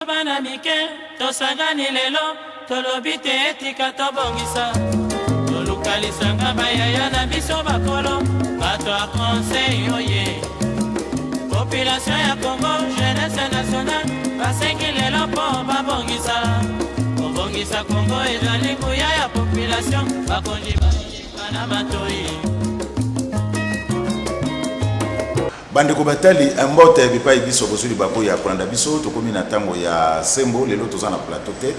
Bana mike tosangani lelo tolobite etika tobongisa tolukalisanga bayaya na biso bakolo bato a conseil oye population ya Congo jeunesse nationale basengi lelo po babongisa Congo ezali nguya ya population bakonzi bana batoi bandeko batali mbote bipai biso bozuli bako ya kolanda biso tokomi na tango ya sembo lelo toza na plateau te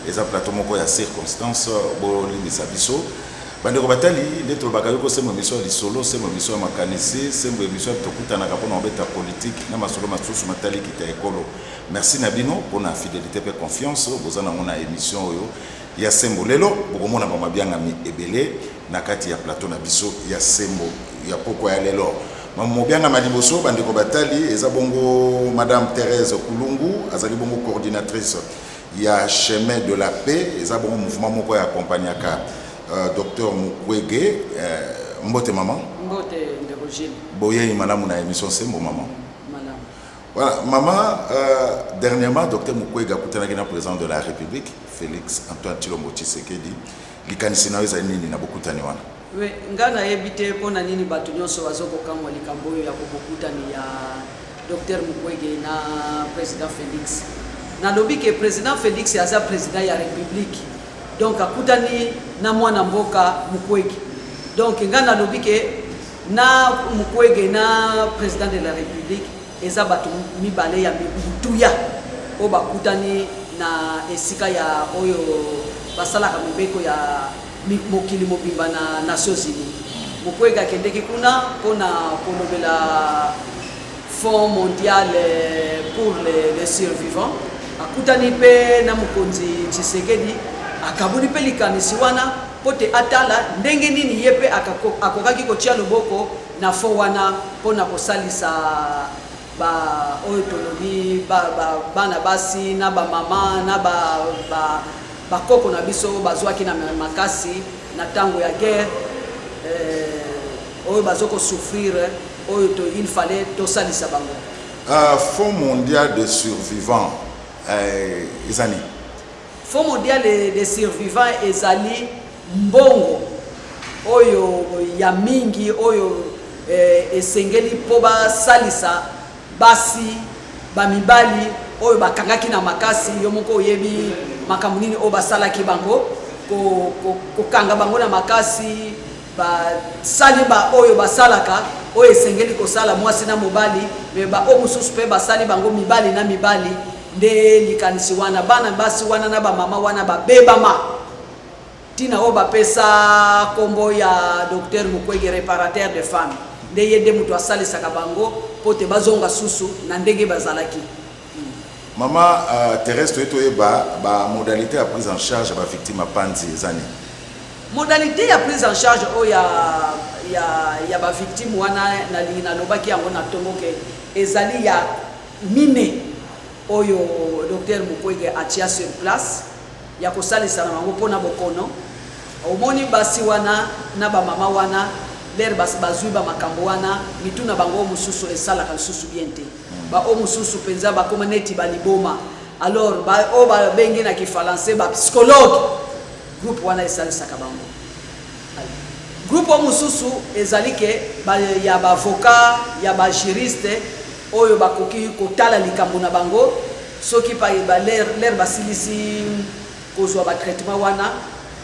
eza plateau moko ya circonstance bolimbisa biso bandeko batali nde tolobaka yoko sembo emission ya lisolo sembo emission ya makanisi sembo emission tokutanaka mpona obeta politique na masolo masusu matali kita ekolo merci na bino mpona fidélité pe confiance boza nango na émission oyo ya sembo lelo bokomona bamabiangami ebele na kati ya plateau na biso ya sembo ya poko ya lelo Mobianga Maliboso, bandeko batali, eza bongo Madame Thérèse Kulungu, azali bongo coordinatrice ya chemin de la paix, eza bongo mouvement moko ya accompagnaka Dr Mukwege, mbote maman. Mbote ndekojile. Boye malamu na émission sembo maman. Malamu. Voilà, maman, dernièrement Dr Mukwege a kutanaki na président de la République, Félix Antoine Tshilombo Tshisekedi, likanisi na weza nini na bokutani wana. We ngana yebite pona nini batu nyonso wazoko kamwa likambo ya kokokuta ni ya Dr Mukwege na President Félix. Na lobike President Félix aza President ya République. Donc akutani na mwana mboka Mukwege. Donc ngana lobike na Mukwege na President de la République eza batu mibale ya mituya o bakutani na esika ya oyo basalaka mibeko ya mokili mobimba na Nations Unies. Mukwege akendeki kuna pona kolobela Fonds mondial pour les survivants. Akutani pe na mukonzi Tshisekedi akabuni pe likanisi wana pote atala ndenge nini yepe akokaki kotia loboko na fond wana pona kosalisa ba oyo tolobi bana basi na ba mama na bakoko na biso bazwaki na makasi na tango ya guerre oyo bazoko souffrir oyo to il fallait to salisa bango. Fonds mondial de survivants ezali Fonds mondial de survivants ezali mbongo oyo ya mingi oyo esengeli po basalisa basi bamibali oyo bakangaki na makasi yo moko oyebi makambo nini oyo basalaki bango kokanga bango na makasi basali ba oyo basalaka oyo esengeli kosala mwasi na mobali me ba oyo mosusu mpe basali bango mibali na mibali nde likanisi wana bana basi wana na bamama wana babebama tina oyo bapesa kombo ya Dr Mukwege réparateur de femmes nde ye nde moto asalisaka bango po te bazonga susu na ndenge bazalaki. Maman Thérèse toyeba ba modalité ya prise en charge ba victime panzi ezani. Modalité ya prise en charge o ya ba victime wana na lobaki yango na tongoke ezali ya mine oyo Dr Mukwege atia sur place ya kosalisa na bango pona bokono omoni basi wana na ba mama wana ler bazui ba makambo wana mituna bango mususu esalaka mususu biente ba o mususu penza ba koma neti baliboma alors ba o ba bengi na kifalansé ba psychologue groupe wana esalisa ka bango groupe o mususu ezalike ba ya ba avocat ya ba juriste oyo bakoki kotala likambo na bango soki pa ba ler basilisi kozwa ba traitement wana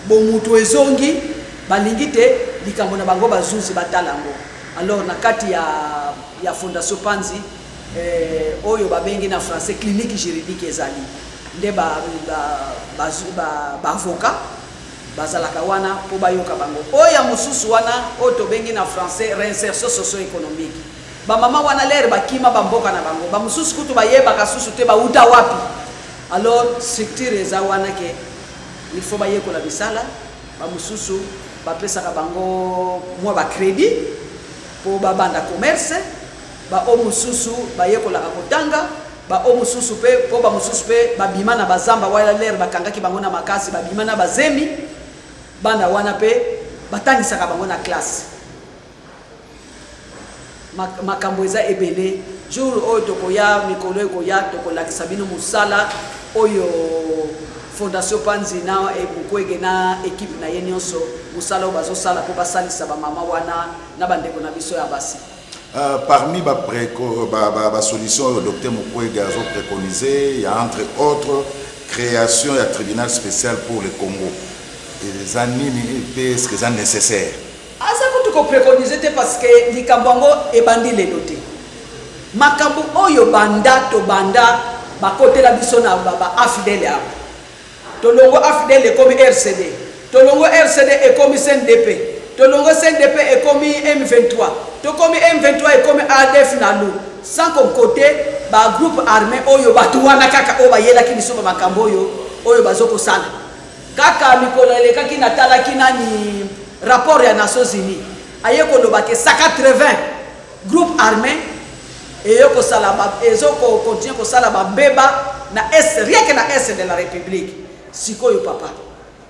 bo mutu ezongi balingi te likambo na bango bazuzi batalango alors na kati ya Fondation Panzi oyo babengi na français clinique juridique ezali nde ba avocat bazalaka wana po bayoka bango oya mususu wana oyo tobengi na français réinsertion socio-économique ba mama wana ler bakima bamboka na bango ba mususu kutu bayebaka susu te bauta wapi alors structure eza wana ke il faut bayekola bisala ba mususu bapesaka bango mwa ba crédit po babanda commerce ba o mususu bayekolaka kotanga ba o mususu pe po ba mususu pe babima na bazamba wala ler bakangaki bango na makasi babima na bazemi bana wana pe batangisaka bango na classe makambo eza ebele jour oyo tokoya mikolo ekoya tokolakisa bino musala oyo Fondation Panzina et Mukwege na équipe na ye nyonso musala oyo bazosala mpo basalisa bamama wana na bandeko na biso ya basi. Parmi les solutions que le docteur Mukwege a préconisées, il y a entre autres création d'un tribunal spécial pour le Congo. Les années, est-ce que c'est nécessaire? Ça que tu préconiser parce que les Kambango et bandi les notés. Makambo oyo banda to banda ba côté la biso na ba afidèle ya. Tolongo afidèle comme RCD. Tolongo RCD est comme CNDP. Tolongo CNDP est comme M23. To comme M23 est comme ADF na lu. Sans qu'on côté ba groupe armé oyo batuwana kaka oba yela kiniso ba makambo oyo bazoko sala. Kaka mikolo elekaki na talaki nani rapport ya Nations Unies. Ayeko lobake 180 groupe armé et yoko sala ba ezoko continue ko sala ba beba na est rien que na est de la République. Sikoyo papa.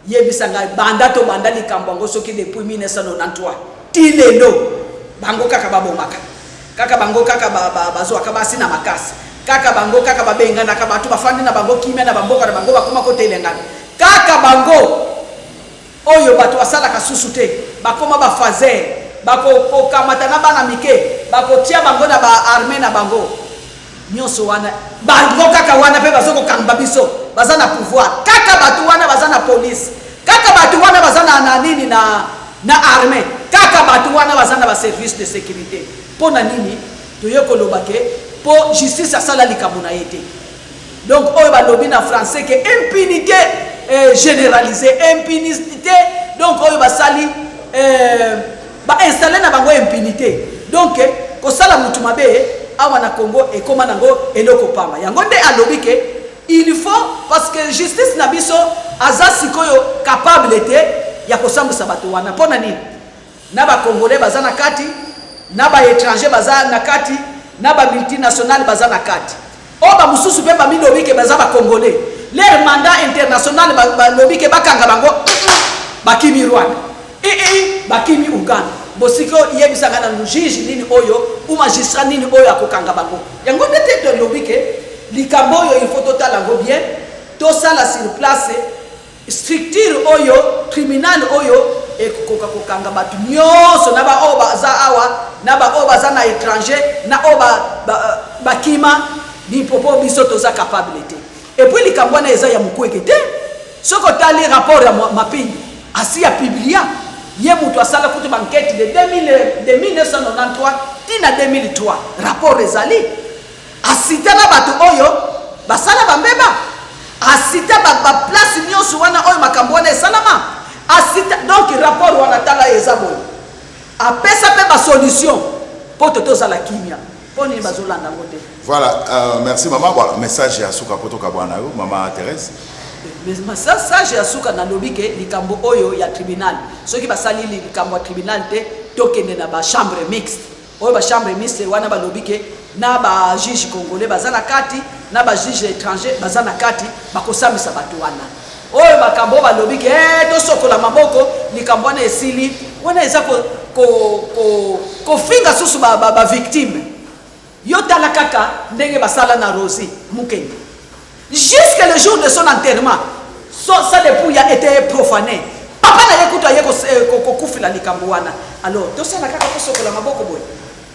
Yebisanga banda to banda likambango soki depuis 1993. Tilelo bango kaka babomaka. Kaka bango kaka bazo akabasi na makasi. Kaka bango kaka babenga na kabatu bafandi na bango kimia na bamboka na bango bakoma ko telengana. Kaka bango oyo bato asala kasusu te bakoma ba fazer bako kamata na bana mike bako tia bango na ba armée na bango nyonso wana bango kaka wana pe bazoko kamba biso bazana pouvoir kaka batu wana bazana police kaka batu wana bazana nini na armée kaka batu wana bazana ba service de sécurité pona nini toyoko lobake po justice asala likambo na yete donc oyo ba lobi na français que impunité généralisée impunité donc oyo ba sali ba installer na bango impunité donc ko sala mutu mabe awa na Congo et koma nango eloko pamba yango nde alobi ke il faut parce que justice na biso azasi koyo capable te ya kosambisa bato wana pona nini na ba congolais bazana kati na ba étranger bazana kati na ba multinational bazana kati oba mususu pe ba milobi ke bazaba congolais leur mandat international ba lobi ke bakanga bango bakimi Rwanda bakimi Uganda bosiko yebisanga na juge nini oyo ou magistrat nini oyo akokanga bango yango ndete to lobi ke likambo oyo il faut total ngo bien to sala sur place structure oyo criminal oyo ekokoka kokanga batu nyonso na ba oba za awa na ba oba za na étranger na oba bakima ni popo biso to za capabilité et puis likambo na eza ya Mukwege te soko tali rapport ya mapingi asi ya publia ye mutu asala kutu banquête de 1993 tina 2003 rapport ezali asita na batu oyo basala bambeba asita ba place nyonso wana oyo makambo wana esalama asita donc rapport wana tala ezabo apesa pe ba solution po tozala kimia poni bazolanda ngote. Voilà, merci maman. Voilà, message à Souka Poto Kabwana, maman Thérèse. Mais ça j'ai asuka na lobike likambo oyo ya tribunal soki basali likambo ya tribunal te tokende na ba chambre mixte oyo ba chambre mixte wana ba lobike na ba juge congolais bazana kati na ba juge étranger bazana kati bakosambisa batu wana oyo makambo ba lobike to sokola maboko likambo na esili wana eza ko finga susu ba victime yo tala kaka ndenge basala na Rosie Mukwege. Jusqu'à le jour de son enterrement, sa dépouille a été profanée. Papa n'a écouté à Likambouana. Alors, tout ça n'a qu'à faire la maboko boy.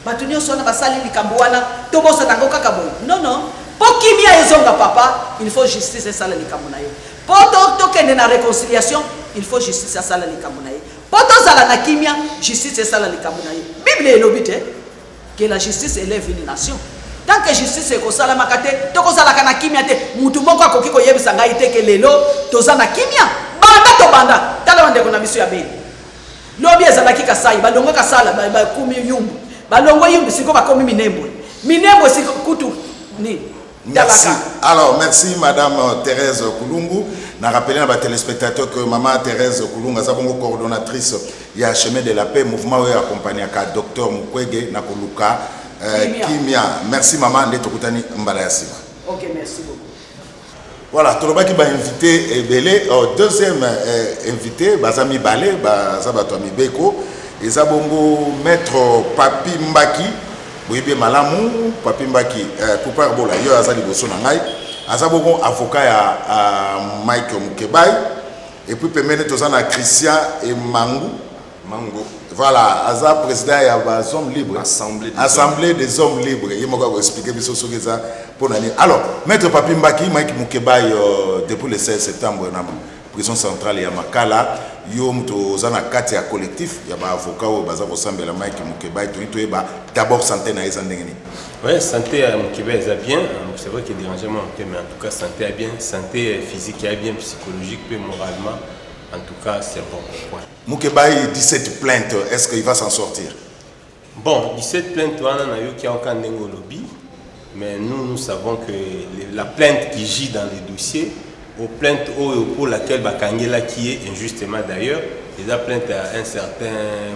Batunio sona basali Likambouana, tobo sa tango kakaboy. Non, non. Pour qui mia ezonga papa, il faut justice et sala Likambunaye. Pour token na réconciliation, il faut justice et sala Likambunaye. Pour to sala na kimia, justice et sala Likambunaye. Bible est l'obite que la justice élève une nation. Tant que justice est kosala makate, to kosala kana kimia te, mutu moko akoki ko yebisa ngai te ke lelo tozana kimia. Banda to banda, tala wande kona biso ya beni. Lobi ezalaki kasai, balongo kasala ba kumi yumbu. Balongo yumbu siko ba komi minembo. Minembo siko kutu ni. Merci. Alors, merci Madame Thérèse Koulungu. N'a rappelé à nos téléspectateurs que Maman Thérèse Koulungu est coordonnatrice il y a Chemin de la Paix, mouvement où accompagné à Docteur Mukwege Nakoluka. Kimia. Merci maman de Tokutani Mbalayasi. Ok, merci beaucoup. Voilà, tout le monde qui va inviter Belé. Deuxième invité, Bazami Balé, Bazabatoami Beko, et Zabongo Maître Papi Mbaki, boyebi malamu papi mbaki Poupa Bola yo azali boso na ngai azaboko avocat ya Mike Mukebai et puis pemene tozana Christian et Mango voilà aza président ya ba hommes libres assemblée des hommes libres yemoko ko expliquer biso sokeza pour nani alors maître papi mbaki Mike Mukebai depuis le 16 septembre na prison centrale ya Makala yo mto zana kati ya collectif ya ba avocat o baza ko sambela Mike Mukebai to eba d'abord santé na eza ndengeni. Ouais, santé à Mukebai est bien, c'est vrai qu'il y a dérangement mais en tout cas santé est bien, santé physique est bien, psychologique et moralement en tout cas c'est bon point. Mukebai 17 plaintes, est-ce qu'il va s'en sortir? Bon, 17 plaintes on a eu qui a aucun lobby mais nous savons que la plainte qui gît dans les dossiers aux plaintes pour laquelle Bakangela qui est injustement d'ailleurs, ils ont plainte à un certain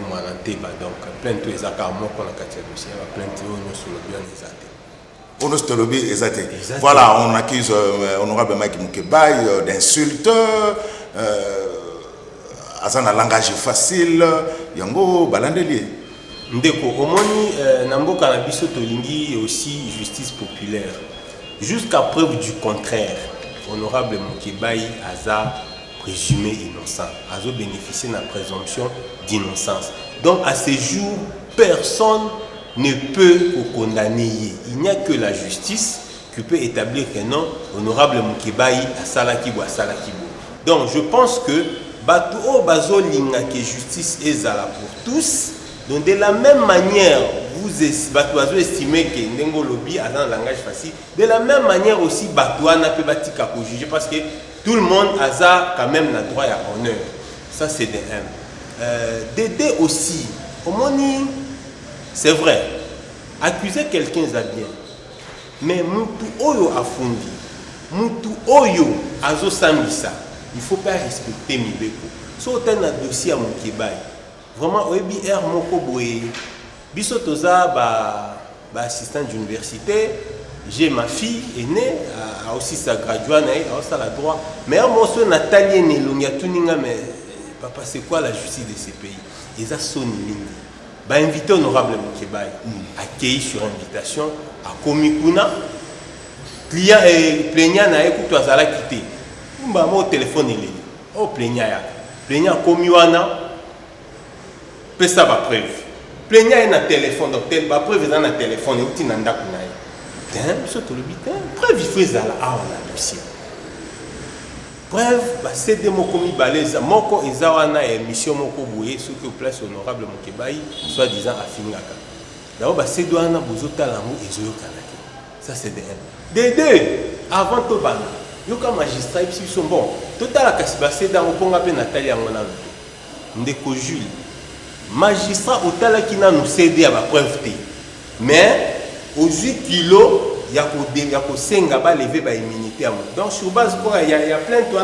Mwananteba. Donc, plainte aux carrément qu'on a caché le dossier, plainte aux lobby exaté. Voilà, on accuse honorable Mike Mukebai d'insultes, à un langage facile, yango balandelier. Ndeko, au moins, Nambo Kanabiso Tolingi aussi justice populaire. Jusqu'à preuve du contraire. Honorable Mukebai Aza présumé innocent, Azo bénéficié de la présomption d'innocence. Donc à ce jour, personne ne peut condamner. Il n'y a que la justice qui peut établir que non, Honorable Mukebai a Salakibo, a Salakibo. Donc je pense que Bato Bazo Linga que justice est là pour tous. Donc de la même manière, vous estimez que Ndengo Lobby a un langage facile. De la même manière aussi, Batouana peut batika pour juger parce que tout le monde a quand même le droit à honneur. Ça c'est de un. D'aider aussi, au moni, c'est vrai, accuser quelqu'un c'est bien. Mais Moutou Oyo a fondi, Moutou Oyo a zo sambisa. Il ne faut pas respecter Mibeko. Si on a un dossier à Mukebai, vraiment, oyebi air moko boye. Biso toza assistant d'université. J'ai ma fille aînée, a aussi sa graduée, a aussi la droit. Mais moi, je suis Nathalie Nelonga Tuninga, mais papa, c'est quoi la justice de ces pays? Ils ont sonné ligne. Invité honorable Mukebai, accueilli sur invitation à Komikuna. Client et plaignant n'a écouté à Zala quitté. Au téléphone, il est. Oh, plaignant, plaignant Komiwana. Ça va preuve. Plaignant est dans téléphone, donc la preuve est dans le téléphone, et il nanda kunai. Preuve il faut ça là, on a dossier. Preuve, c'est des mots comme balèze. Moko Ezawana et mission Moko Boué, ce que place honorable Mukebai, soit disant à Fingaka. D'abord, c'est douana bozota l'amour et zoyo kanaki. Ça c'est des un. Des deux, avant tout bana, yoka magistrat ils sont bons. Total la kasiba c'est dans le ponga pe Nathalie Angona. Ndeko Jules. Magistrat au tala qui n'a nous cédé à la preuve. Mais aux 8 kilos, il y a 5 gars lever par immunité à moi. Donc sur base quoi il y a plein de toi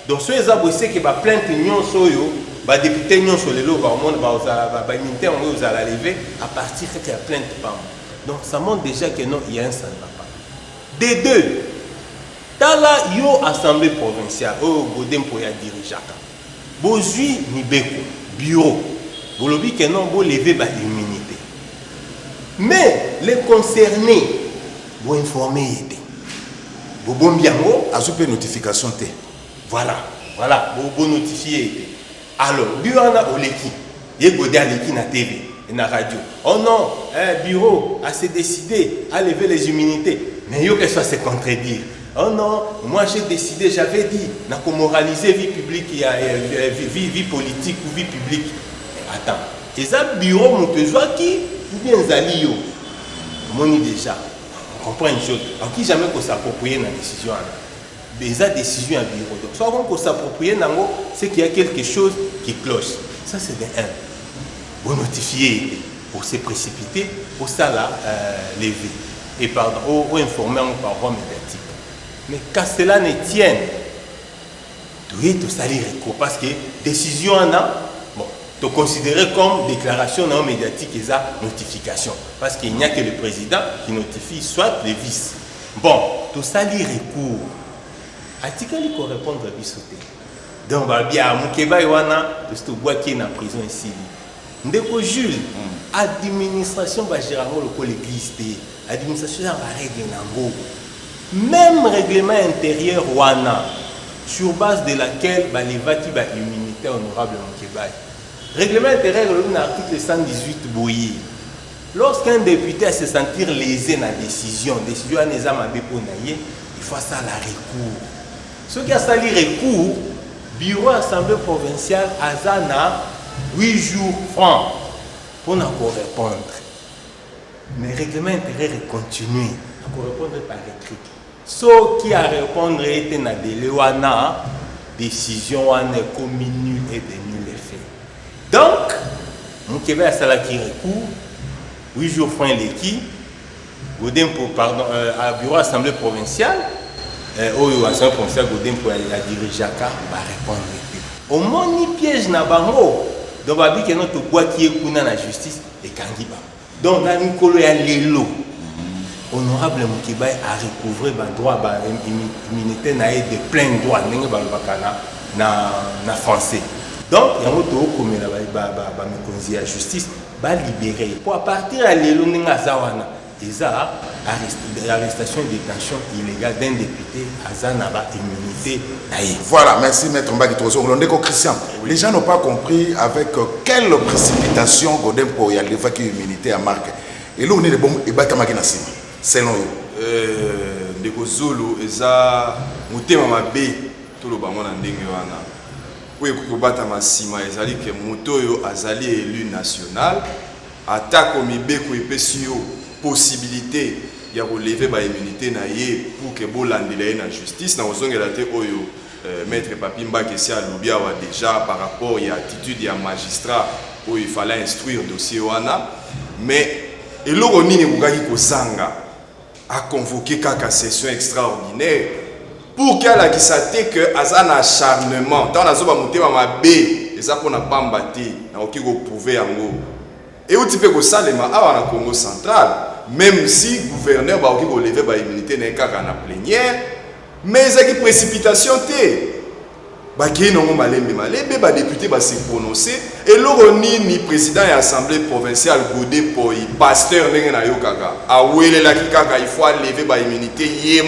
donc ceux qui ont que ba plainte union soyo ba député union sur les lots ba monde ba immunité on vous allez lever à partir que il y a plainte pas. Donc ça montre déjà que non il y a un ça ne va pas. Des deux tala yo assemblée provinciale oh godem pour ya dirigeaka. Bozui ni beko bureau vous le dites que non, vous levez votre immunité. Mais les concernés, vous informez. Vous bon bien, vous avez une notification. Voilà, vous notifiez. Alors, bureau na oleki, il y a l'eki na TV et na radio. Oh non, bureau a s'est décidé à lever les immunités. Mais il y a que ça se contredire. Oh non, moi j'ai décidé, j'avais dit, n'a qu'on moraliser vie publique, vie politique ou vie publique. Attends, et ça bureau Montezoi qui ou bien Zalio, on déjà, on comprend une chose, en qui jamais qu'on s'approprie dans la décision. Déjà décision à bureau. Donc soit qu'on s'approprie dans c'est qu'il y a quelque chose qui cloche. Ça c'est de un. Vous notifiez pour se précipiter, pour ça là lever et pardon, ou informer par voie médiatique. Mais qu'à cela ne tienne, tu es tout salir parce que décision en a. Considéré comme déclaration non médiatique et ça notification parce qu'il n'y a que le président qui notifie soit les vices. Bon, tout ça les recours. Article il faut répondre à bisoté. Donc bien Mukebai wana de ce bois qui est en prison ici. Ndeko Jules, administration va gérer l'église, administration va régler nango. Même règlement intérieur wana, sur base de laquelle les vati ba immunité honorable Mokebai. Règlement intérieur l'article 118 boyi. Lorsqu'un député se sentir lésé dans la décision n'est pas il faut ça la recours. Ce qui a sali recours, bureau assemblée provinciale Azana 8 jours francs pour nous répondre. Mais le règlement intérieur est continué. Nous répondre par écrit. Ce qui a répondre était dans délai wana décision wana comme nul et de nul effet. Donc, mon Québec a sali qui recours 8 jours francs l'équipe. Godin pour pardon à bureau assemblée provinciale. Oyo assemblée provinciale Godin pour la diriger va répondre. Au moni piège na bango. Donc, on dit que notre boîte qui est pour la justice est kangiba. Donc, dans une colo ya lelo, honorable Mokebai a recouvré le droit à l'immunité de plein droit na français. Donc, il y a un autre comme la justice va libérer. Pour à partir de lelo ninga zawana, déjà arrestation et détention illégale d'un député Azanaba immunité. Voilà, merci Maître Mbaki Trozo. Christian, les gens n'ont pas compris avec quelle précipitation Godin pour y aller vaquer immunité à marque. Et là on est de bon et batamaki na sima. Selon eux. Ndeko Zulu eza mutema mabe to lo bango na ndenge wana. Oui ko batama sima ezali ke moto yo azali élu national attaque mibe ko epesi yo possibilité ya relever ba immunité na ye pour que bolandela na justice na ozongela te oyo maître Papi Mbaki si alobia wa déjà par rapport à attitude ya magistrat où il fallait instruire dossier wana mais eloko nini bukaki kozanga a convoqué kaka session extraordinaire pour qu'elle a dit que azan acharnement dans la zone motema mabe eza pona pamba te na okiko prouver yango et où tu peux ko salema awa na Congo central. Même si le gouverneur va lever la immunité dans la plénière, mais il y a une précipitation. Les députés vont se prononcer. Et le président de l'Assemblée provinciale, Godé, pour le pasteur, il faut lever l'immunité.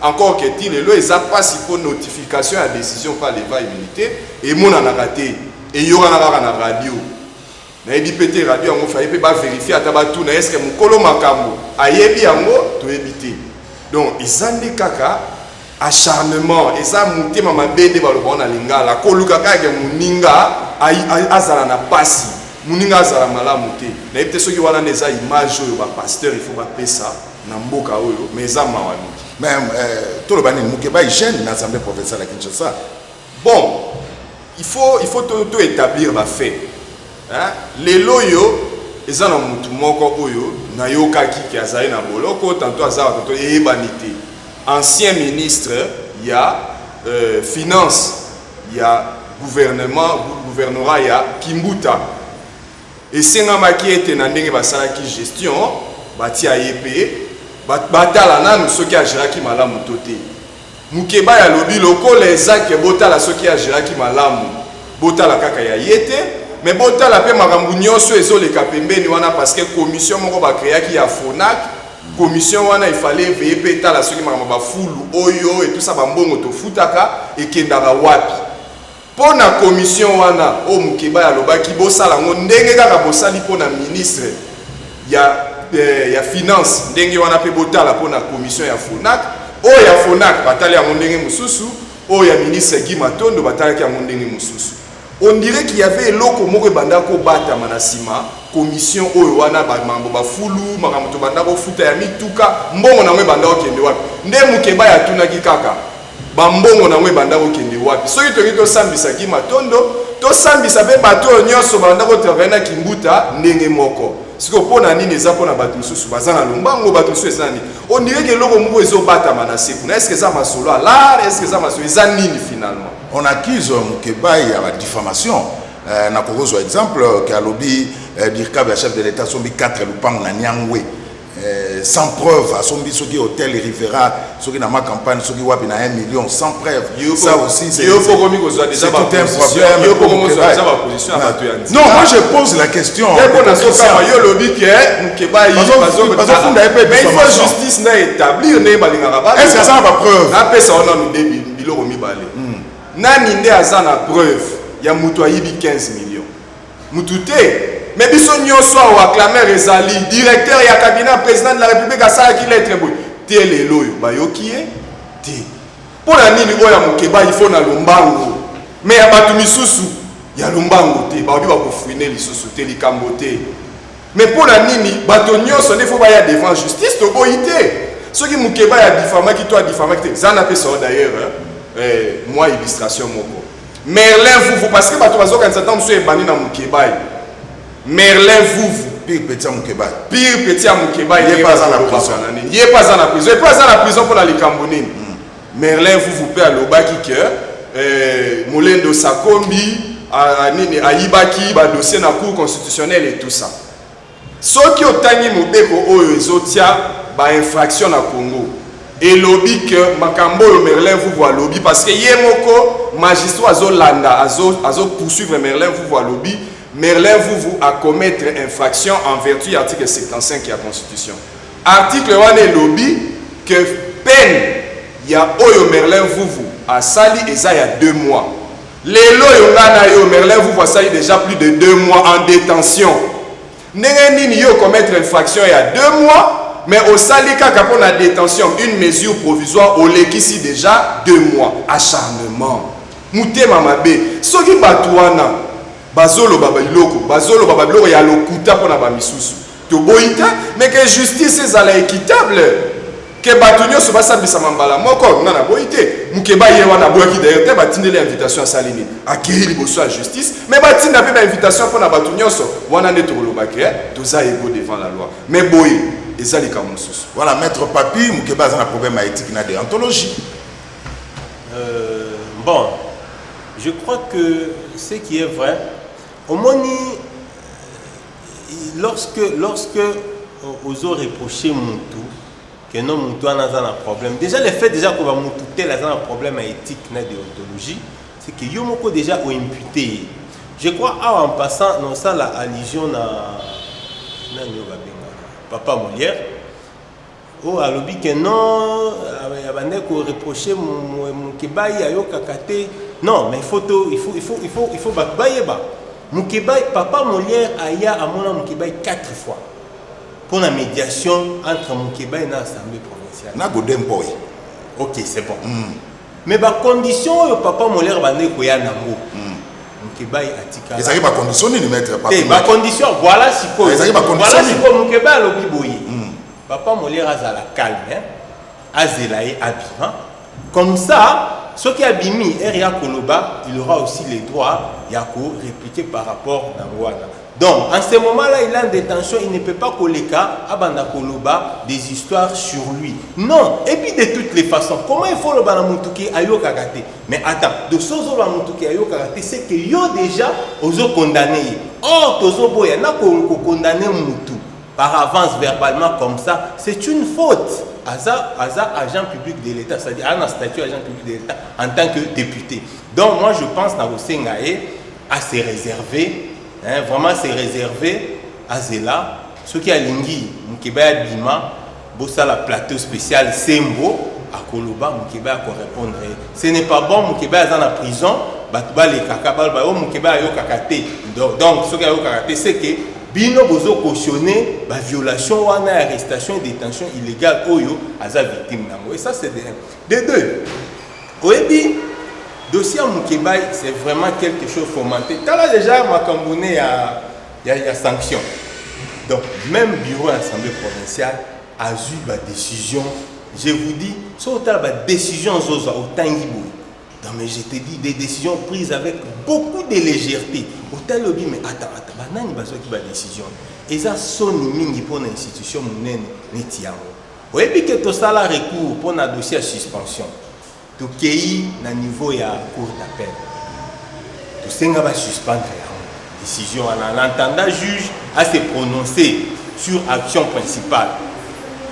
Encore que il n'y a pas si pour notification à la décision par lever l'immunité. Et il y a raté. Et il y aura la radio. Na ebi pété radio on fa yé ba vérifier atabatu na est-ce que mukolo makambo ayebi yango to ebité donc izandi kaka acharnement eza mutema mabende baloba na lingala ko luka kaka muninga azala na pasi muninga azala malamu te na ebité soki wana neza image oyo ba pasteur il faut ba pesa na mboka oyo mais eza mawani même to lo bani Mokebai jeune na assemblée provinciale à Kinshasa. Bon il faut tout établir ba fait. Les loyaux, ils ont un moko oyo na yokaki ki azali na boloko tantôt azala tantôt ebanité. Ancien ministre, il y a finance, il y a gouvernorat, il y a Kimbuta. Et c'est un maki était na ndenge basala ki gestion, bati a yepé, batala nanu soki a géraki malamu toté. Mukeba ya lobi loko les actes botala soki a géraki malamu, botala kaka ya yete. Mais bon, la paix marambunyo sur les autres capembe wana parce que commission moko ba créer qui a Fonac commission wana il fallait veiller péta la soki maramba fulu oyo et tout ça ba mbongo to futaka et kendara wapi pona commission wana o Mukeba ya lobaki bosala ngo ndenge kaka bosali pona ministre ya finance ndenge wana pe botala pona commission ya Fonac o ya Fonac batali ya ndenge mususu o ya ministre Guy Matondo batali ya ndenge mususu. On dirait qu'il y avait loko moko bandako bata manasima commission oyo wana ba mambo ba fulu makamoto bandako futa ya mituka mbongo na mwe bandako kende wapi nde Mukeba ya tunaki kaka ba mbongo na mwe bandako kende wapi soki to sambisa Guy Matondo to sambisa be bato nyonso bandako travailler na Kimbuta ndenge moko siko pona nini eza pona bato mususu bazana lombango bato mususu ezani on dirait que loko moko ezo bata manasiku na est-ce que ça masolo là est-ce que ça masolo ezanini finalement. On accuse Mokebai à la diffamation. N'a pas exemple que Alobi Dirkab, le chef de l'État, sont 4 lupang na Nyangwe. sans preuve, à son biso qui hôtel Rivera, ce qui dans ma campagne, ce qui wapi na 1 million, sans preuve. Ça aussi, c'est tout un problème. Non, moi je pose la question. Mais il faut justice établir. Est-ce que ça n'a pas preuve? Nani nde azana preuve ya mutu ayibi 15 millions. Mutu te. Mais biso nyonso wa acclamer ezali directeur ya cabinet président de la République asala ki lettre boy. Te lelo yo bayoki ye te. Pour la nini oya mukeba il faut na lombango. Mais ya batu misusu ya lombango te ba obi ba ko fuiner lisusu te likambo te. Mais pour la nini bato nyonso ne faut pas ya devant justice to boyité. Ce qui mukeba ya diffama ki to diffama ki te. Zana pe so d'ailleurs moi illustration moko. Merlin vous parce que bato bazo kan satan monsieur ebani na mukeba. Merlin vous pire petit à Moukeba. Pire petit à Moukeba, il n'est pas à la prison. Il n'est pas à la prison. Il n'est pas à la prison pour la Likambonine. Merlin vous paie à l'Obaki que Molendo Sakombi, Aïbaki, dossier dans la Cour constitutionnelle et tout ça. Ce qui ont tani Moubeko Oyozotia, infraction à Congo. Et lobby que Makambo Merlin vous voit lobby parce que Yemoko, magistrat Azolanda, Azo poursuivre Merlin vous voit lobby. Merlin vous à commettre infraction en vertu de l'article 75 de la Constitution. Article 1 est lobby que peine il y a Oyo Merlin vous à Sali et ça il y a 2 mois. Les loyaux Merlin vous voit Sali déjà plus de 2 mois en détention. N'engeni yo commettre infraction il y a 2 mois, mais au Sali kaka pour la détention une mesure provisoire au Lekisi déjà 2 mois. Acharnement. Mouté mamabe. Soki batouana. Bazolo babiloko ya lokuta pona ba misusu to boita mais que justice ezala équitable que batunyo so basambisa mambala moko na boité mukeba ye wana boyaki d'ailleurs te batindele invitation à salini akiri liboso à justice mais batinda pe ba invitation pona batunyo so wana ne to lobake toza ego devant la loi mais boy ezali ka mususu. Voilà, maître Papi mukeba za na problème éthique na déontologie. Bon, je crois que ce qui est vrai au moins, lorsque aux autres reproché Moutou, que non Moutou a un problème, déjà le fait déjà qu'on va Moutou tel a un problème éthique et déontologie, c'est que Yomoko déjà ont imputé. Je crois en passant dans ça la allusion à Papa Molière, oh à l'objet que non, il y a reproché mon kebaï à Yokakate, non mais il faut baïeba. Moukeba, Papa Molière aya à mon Moukeba 4 fois pour la médiation entre Moukeba et l'Assemblée provinciale. Na godem boy. Ok, c'est bon. Mais la condition Papa Molière va ne koya nango. Moukeba atika. Et ça qui va conditionner de mettre Papa. Ma condition, voilà si quoi. Voilà si quoi Moukeba lobi boye. Papa Molière a la calme, hein. Azelaï abima. Comme ça. Ce qui a bimi Eria Koloba, il aura aussi les droits Yako répliquer par rapport à Nangwana. Donc, en ce moment-là, il est en détention, il ne peut pas coller à Banda Koloba des histoires sur lui. Non, et puis de toutes les façons, comment il faut le Banamoutuki Ayo Kagate? Mais attends, de ce Banamoutuki Ayo Kagate, c'est que yo déjà aux condamnés. Or, Tozo Boya n'a qu'au condamné Moutou par avance verbalement comme ça, c'est une faute. Aza agent public de l'État, c'est-à-dire un statut agent public de l'État en tant que député. Donc moi je pense que Sengae à se réserver, hein, vraiment se réserver à Zela, ce qui a lingi, Mukeba Bima, Bossa la plateau spécial Sembo, à Koloba, Mukeba à répondre. Ce n'est pas bon, Mukeba est dans la prison, Batba les kakabal, Mukeba a yo kakate. Donc ce qui a yo kakate, c'est que Bino bozo cautionner la violation ou arrestation et détention illégale oyo aza victime nango. Et ça c'est de deux. Oyebi dossier Moukeba c'est vraiment quelque chose fomenté. T'as déjà Makambouné il y a sanction. Donc même bureau de l'Assemblée provinciale a eu la décision. Je vous dis, sur la décision zoza au Tangibo. Non mais je te dis des décisions prises avec beaucoup de légèreté. Autant le dit mais attends, banani bazo ki ba décision. Eza soni mingi pour une institution munene netiamo. Oyebi que to sala recours pour un dossier à suspension. To kei na niveau ya cour d'appel. To senga ba suspendre la décision en entendant juge à se prononcer sur action principale.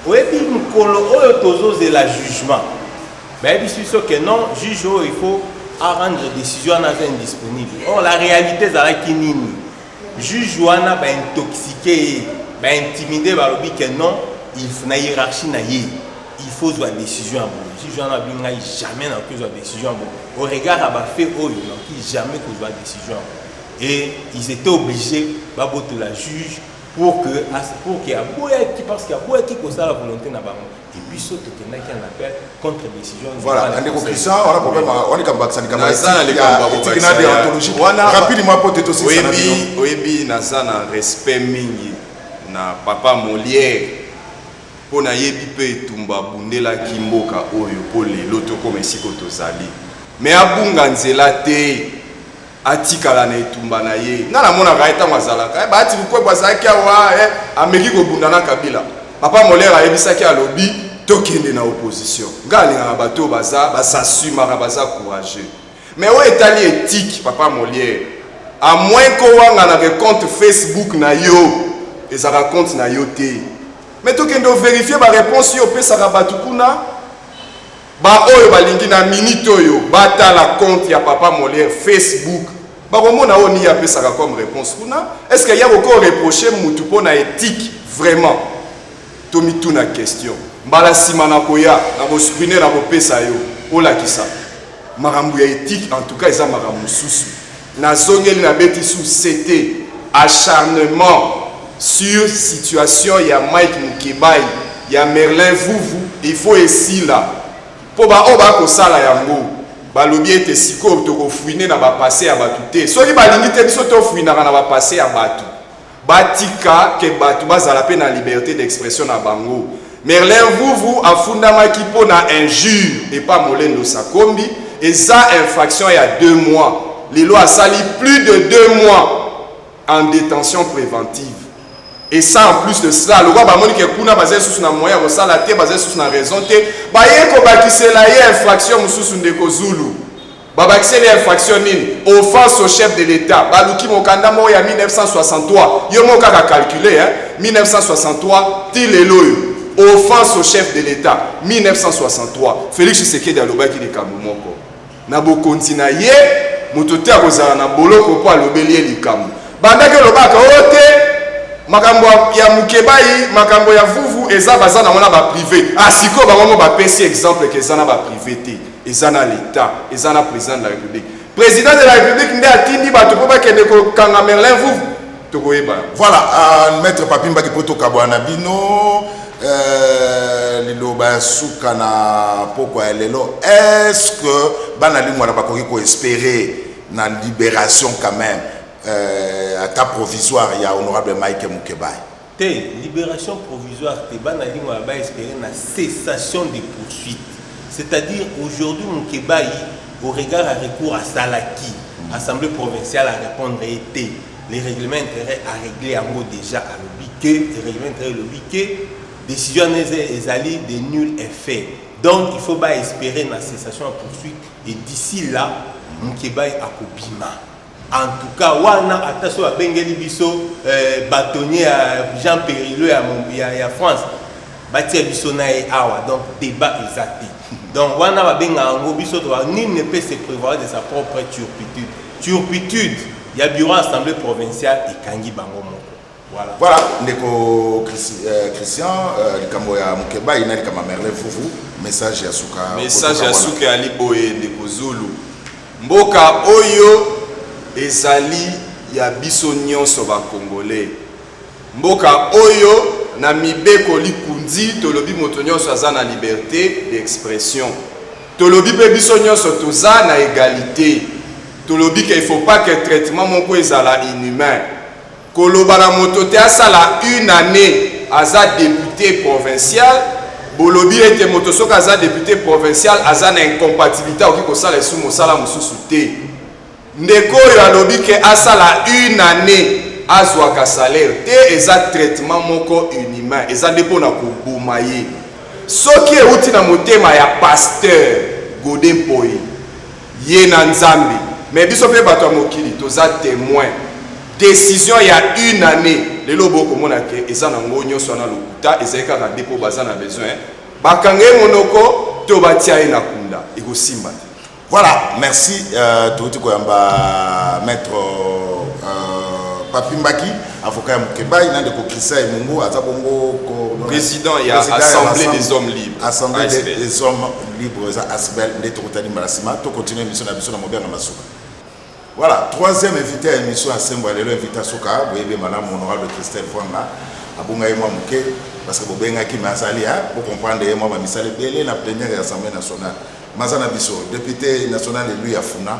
oyebi mokolo oyo tozozela jugement bayebi biso que non juge oyo il faut rendre décision anaza indisponible. Or la réalité ezalaki nini juge wana baintoxiqué ye baintimide balobi que non na hiérarchie na ye il faut la décision à bon. Si je n'ai jamais la décision à bon. Au regard à ma fait, oh, il jamais que la décision à bon. Et ils étaient obligés de la juge pour que qu'il y a qui parce qu'il y a beaucoup qui cause la volonté n'a pas. Et puis surtout qu'il y a un appel contre décision. Voilà, on est Christian, on a problème, on est comme Baxan, comme rapidement pour te aussi. Oui, Nazana respect mingi na papa Molière. Pour na yebi pe tumba bundela kimboka oyo po lelo to comme siko tozali mais abunga nzela te atikala na etumba na ye nga na mona kaita mazalaka ba ati ko bazaki awa ameki ko bundana Kabila papa Molière ayebisaki alobi tokende na opposition ngali na bato baza s'assume baza courageux mais o etali éthique papa Molière à moins ko wanga na compte Facebook na yo ezaka compte na yo te. Mais tu dois vérifier la réponse yo pe sarabatukuna ba oyo balingi na minute oyo bata la compte ya papa Molière Facebook ba komona oni ya pe sara comme réponse kuna est-ce qu'il y a encore reprocher mutu pona éthique vraiment to mitu na question mbala simana koya na bo screener na bo pesa yo ola kisa marambu ya éthique en tout cas eza marambu susu na zongeli na beti sous c'était acharnement sur situation il y a Mike Mukebai il y a Merlin Vuvu il faut ici là pour ba oba ko sala yango ba lobi ete siko to ko fouiner na ba passer ya batu te so li ba lingi te biso to fouiner na ba passer ya batu batika ke batu bazala pe na liberté d'expression na bango Merlin Vuvu afunda makipo na injure et pas Molendo Sakombi et ça infraction il y a 2 mois les lois sali plus de 2 mois en détention préventive. Et ça en plus de cela, le roi Bamoni qui est basé sur un moyen, basé sur une raison, infraction de Zulu. Infraction offense au chef de l'État. Baluki Mokanda Moya 1963. Yomoka a calculé, 1963, Tileloyo. Offense au chef de l'État. 1963. Félix Tshisekedi aloba ki de Kamumoko. Nabo kontina ye, motote a kozala na boloko po alobelie likamu. Bandake lobaka ote. Makambo ya Mukebai, makambo ya Vuvu, eza baza na wana ba privé. Asiko ba momo ba pesi exemple que eza na ba privé, eza na l'État, eza na président de la République. Président de la République nde atindi ba to ba kende ko kanga Merlin Vuvu. To koyeba. Voilà, maître Papimba ki poto kabwana bino lilo ba suka na poko ya lelo. Est-ce que banali mwana ba koki ko espérer na libération quand même? À cas provisoire, il y a honorable Mike Mukebai. Libération provisoire, on va espérer la cessation des poursuites. C'est-à-dire, aujourd'hui, Mukebai, au regard à recours à Salaki, Assemblée provinciale à répondre été, les règlements intérêts à régler en mot déjà à l'obiqué, les règlements intérêts à l'obiqué, décision des alliés de nul effet. Donc, il faut pas espérer la cessation de poursuite. Et d'ici là, Mukebai a Kobima. En tout cas, wana attention à Bengeli Bisso, bâtonnier à Jean Périleux à France. Bâtir Bisso nae awa, donc débat exact. Donc wana va benga en Bisso, nul ne peut se prévoir de sa propre turpitude. Turpitude, il y a bureau assemblée provinciale et Kangi Bango. Voilà. Voilà, ndeko Christian, likambo ya Mukeba ina likama Merlin Vuvu, message ya suka. Message ya suka ya liboye ndeko Zulu. Mboka oyo ezali ya biso nyonso ba Congolais. Mboka oyo na mibeko likundi tolobi moto nyonso aza na liberté d'expression. Tolobi pe biso nyonso toza na égalité. Tolobi qu'il faut pas que traitement moko ezala inhumain. Koloba na moto te asala 1 année aza député provincial. Bolobi ete moto soka aza député provincial aza na incompatibilité oki kosala sous mosala mosusu te. Ndeko yo alobi ke asala 1 année azwaka salaire te eza traitement moko inhumain eza ndepo na koboma ye soki euti na motema ya pasteur Godin Poyi ye na nzambe mais biso pe bato ya mokili toza témoin décision ya 1 année lelo bokomona ke eza nango nyonso wana lokuta ezali kaka depo baza na besoin bakanga ye monoko to batia ye na kunda ekosimba te. Voilà, merci touti koyamba maître Papi Mbaki, avocat Moukebaï, nande ko Christian Mungo, azabongo président il y a Assemblée des hommes libres. Assemblée des hommes libres, Asbel Ndetokotani Marasima, to continuer mission na biso na Mobia na Masuka. Voilà, troisième invité à l'émission à Sembo, lelo invité à Soka, boyebe madame honorable Christelle Fwanga, abunga ye mwa muke parce que bobenga ki masali ha pour comprendre ye mwa ba misali belé na plénière de l'Assemblée nationale. Mazana Bisso, député national élu à Funa.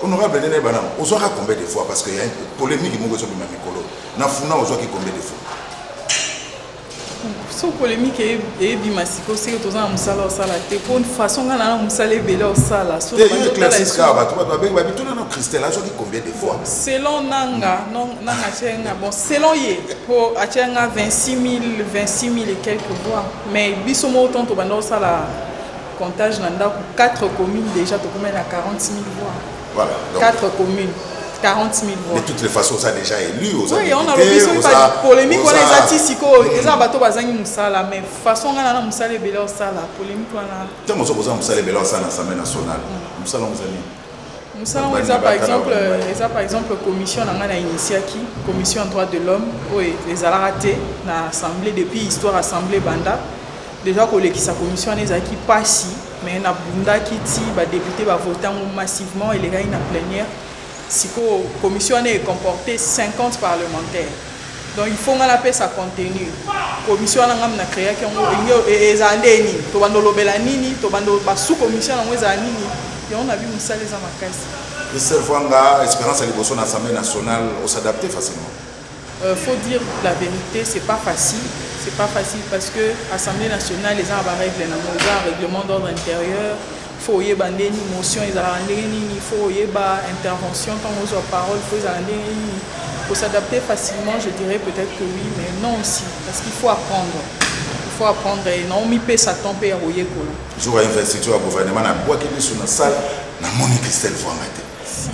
Honorable Nene Banam, on saura combien de fois parce qu'il y a une polémique qui m'a sur le Mikolo. Na Funa, on saura combien de fois. So polémique et bimasiko c'est que tous en musala au sala te pour une façon qu'on a musala belé au sala. So le classique car bah toi bah ben tout na Christelle a joué combien de fois. Selon nanga non nanga chenga bon selon ye pour achenga 26 000 et quelques voix mais bisomo autant to bando sala comptage nanda 4 communes déjà to combien à 40 000 voix. Voilà. Donc, 4 communes 40 000 voix. De toutes les façons, ça a déjà élu. Oui, on a l'obligation pas de polémique. On les artistes, ils ont bateau bazangi musala, mais façon on a musala et belé musala polémique on a. Tant que vous avez musala et belé musala l'Assemblée nationale, musala musala par exemple commission on a initié qui commission en droits de l'homme, oui les a raté dans l'Assemblée depuis histoire Assemblée banda. Déjà que sa commission les a qui passe, mais na bunda qui ti ba député va voter massivement et les gars na plénière. Si la commission est comportée 50 parlementaires. Donc il faut qu'on appelle ça contenu. La commission a créé sous-commission et on a vu ça les amakasi. Christelle Fwanga, espérance à l'évolution de l'Assemblée nationale, on s'adapter facilement. Faut dire la vérité, c'est pas facile. C'est pas facile parce que l'Assemblée nationale, les gens ont un règlement d'ordre intérieur. Il faut y avoir une motion, il faut y avoir une intervention, tant aux paroles, il faut s'adapter facilement, je dirais peut-être que oui, mais non aussi, parce qu'il faut apprendre. Il faut apprendre et non, on peut s'attendre à rouiller. Je vois investiture au gouvernement, on a bois qui est sur la salle, on a mon Christelle Fwanga.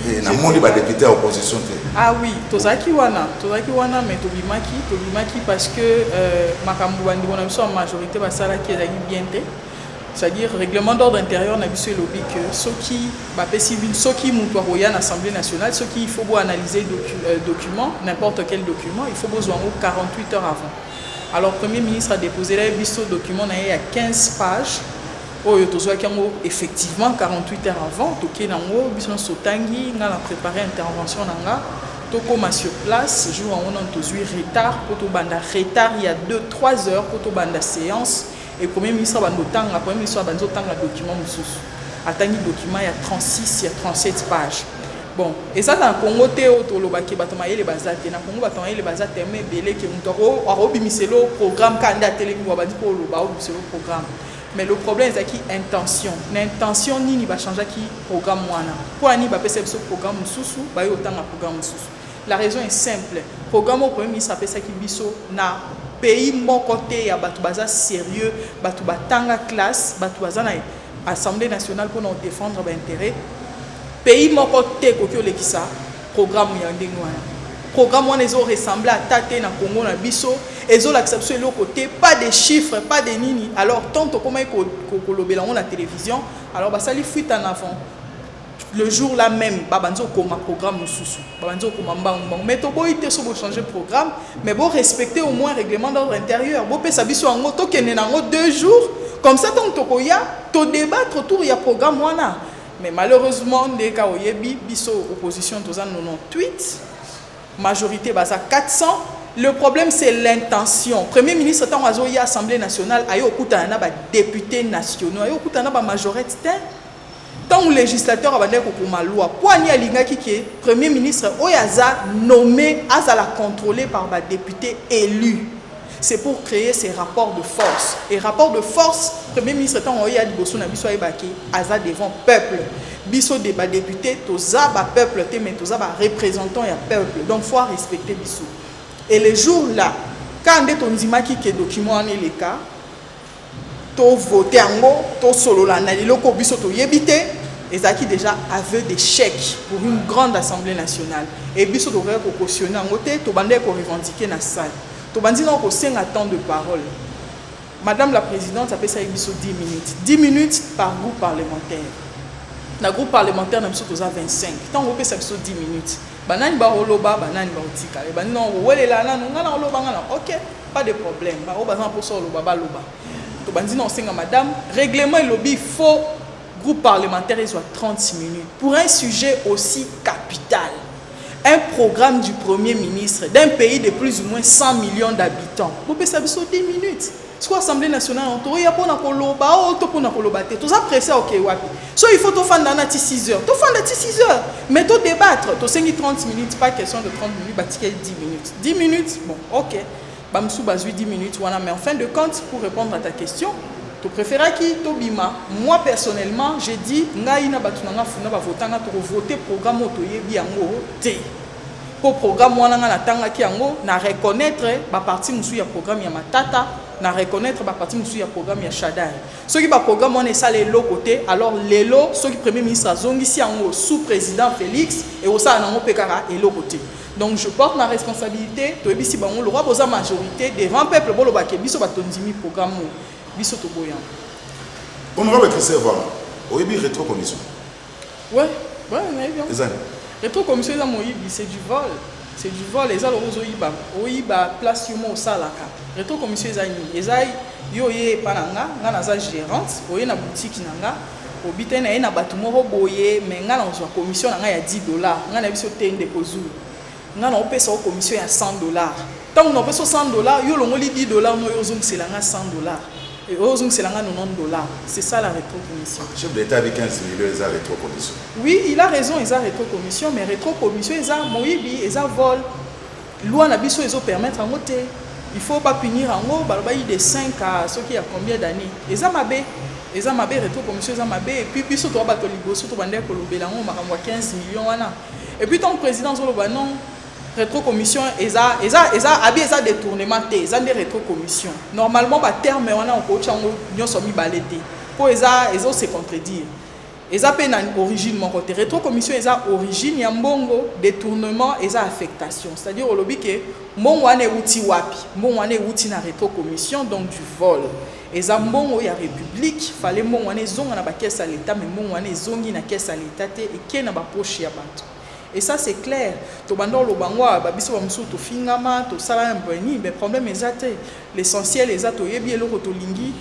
Et on a mon député à l'opposition. Ah oui, tozaki wana, mais tobimaki parce que makambo bandi bona biso en majorité basala qui est bien té. C'est-à-dire règlement d'ordre intérieur na biso lobby que ceux qui montent à l'Assemblée nationale, ceux qui il faut analyser document, n'importe quel document, il faut besoin 48 heures avant. Alors le Premier ministre a déposé là biso document il y a 15 pages. Effectivement 48 heures avant, toké nango biso sotangi nga la préparer intervention nanga tokoma sur place jour on a tozui retard pour to banda retard il y a 2-3 heures pour to banda séance. Et le Premier ministre a un document mususu. Atangi document il y a 36, il y a 37 pages. Bon, et ça dans le Congo théo le baki batoma les bazate na Congo batoma les bazate mais belé que mutoro arobimiselo programme kanda télé ko badi ko lo ba obiselo programme. Mais le problème c'est qui intention. L'intention nini va changer qui programme wana. Pour ani ba pesa ce programme mususu ba yo tanga programme mususu. La raison est simple. Programme au Premier ministre a pesa ki biso na pays mon côté ya batu baza sérieux batu batanga classe batu baza na Assemblée nationale pour nous défendre ba intérêt pays mon côté kokyo lekisa programme ya ndenge wana programme wana ezo ressembler à tate na Congo na biso ezo l'acception le côté pas de chiffres pas de nini alors tant comment ko lobela on la télévision alors basali fuite en avant le jour là même babanzo koma programme mususu babanzo koma mbang mais to boy te so bo changer programme mais bo respecter au moins règlement d'ordre intérieur bo pesa biso ngo to kene nango 2 jours comme ça tant to koya to débattre autour ya programme wana mais malheureusement dès ka oyebi biso opposition toza 98 majorité basa 400. Le problème c'est l'intention. Premier ministre tant azo ya Assemblée nationale ayo okutana na ba députés nationaux ayo okutana ba majorité. Tant le législateur a bandé pour ma loi, pour ani alinga qui est Premier ministre Oyaza nommé à la contrôlée par des députés élus. C'est pour créer ces rapports de force. Et rapports de force, Premier ministre tant Oya Liboso na biso ebaki aza devant peuple. Biso de ba député toza ba peuple té mais toza ba représentant ya peuple. Donc faut respecter biso. Et les jours là, quand on dit maki que document en est le cas to voter ango to solo la na liloko biso to yebite ezalaki déjà aveu d'échec pour une grande assemblée nationale et biso tokaya cautionner yango te tobandaki korevendiquer na salle tobandi na kosenga temps de parole. Madame la présidente appelle ça biso 10 minutes. 10 minutes par groupe parlementaire. Na groupe parlementaire na biso toza 25. Tant on peut ça biso 10 minutes. Banani ba oloba, banani ba otika. Et banani non welela nanu ngana oloba ngana. OK, pas de problème. Ba o bazan pour ça oloba ba loba. To bandi na senga madame, règlement et lobby faut groupe parlementaire il soit 30 minutes pour un sujet aussi capital. Un programme du Premier ministre d'un pays de plus ou moins 100 millions d'habitants. Vous pouvez savoir 10 minutes. Soit l'Assemblée nationale, il y a pour pressé OK wapi. So il faut te faire 6 heures. Tu fais 6 heures. Mais tu débattre, tu 30 minutes, pas question de 30 minutes, bah 10 minutes. 10 minutes, bon, OK. Bamsou bazui 10 minutes voilà, mais en fin de compte pour répondre à ta question, tu préfères qui Tobima. Moi personnellement, j'ai dit ngaina batunanga funa ba votanga to voter programme otoyebi yango té. Pour programme wana nga natanga ki yango na reconnaître ba parti musu ya programme ya Matata, na reconnaître ba parti musu ya programme ya Shadai. Ce qui ba programme on est ça les lots côté, alors les lots ceux qui premier ministre azongisi yango sous président Félix et au ça nango pekara et lots côté. Donc je porte ma responsabilité, to ebisi bango le roi boza majorité devant peuple bolo ba ke biso ba tondimi programme biso to boyan. Honorable Christophe voilà. Oyebi rétro commission. Ouais, mais bien. Exact. Rétro commission c'est du vol. C'est du vol. Les gens oyiba place yo mo salaka. Rétro commission ezai yo ye pananga nga naza gérante, oye na boutique nanga, obite na ye na batu moko boye, mais nga na zwa commission nanga ya $10. Nga na biso tende kozulu. Nga na opesa o commission ya $100. Tant on opesa $100, yo longoli $10 no yo zongisela nga $100. Et heureusement c'est $90. C'est ça la rétrocommission. Chef d'État avec 15 millions, ils ont rétrocommission. Oui, il a raison, ils ont rétrocommission, mais rétrocommission, ils ont moïbi, ils ont vol. Loi n'abisso, ils ont permettre à monter. Il ne faut pas punir en haut, il de 5 à ceux qui a combien d'années. Ils ont mabé, rétrocommission, ils ont mabé, et puis ils ont battu les gosses, ils ont bandé pour 15 millions. Et puis ton président, non. Rétrocommission, ils ont détournement, ils ont des rétrocommissions. Normalement, le terme on a coach en somi balété. Pour ils ont se contredire. Ils ont une origine mon côté. Rétrocommission, ils ont origine, il y a mbongo, détournement, ils ont affectation. C'est-à-dire au lobby que mon wane outil wapi, mon wane outil na rétrocommission donc du vol. Ils ont mbongo il y a république, fallait mon wane zonga na ba caisse à l'état mais mon wane zongi na caisse à l'état et qui na ba poche ya bato. Et ça c'est clair. To bando lo bangwa ba biso ba musu to fingama to sala mbeni mais problème exact. L'essentiel est to yebi eloko to lingi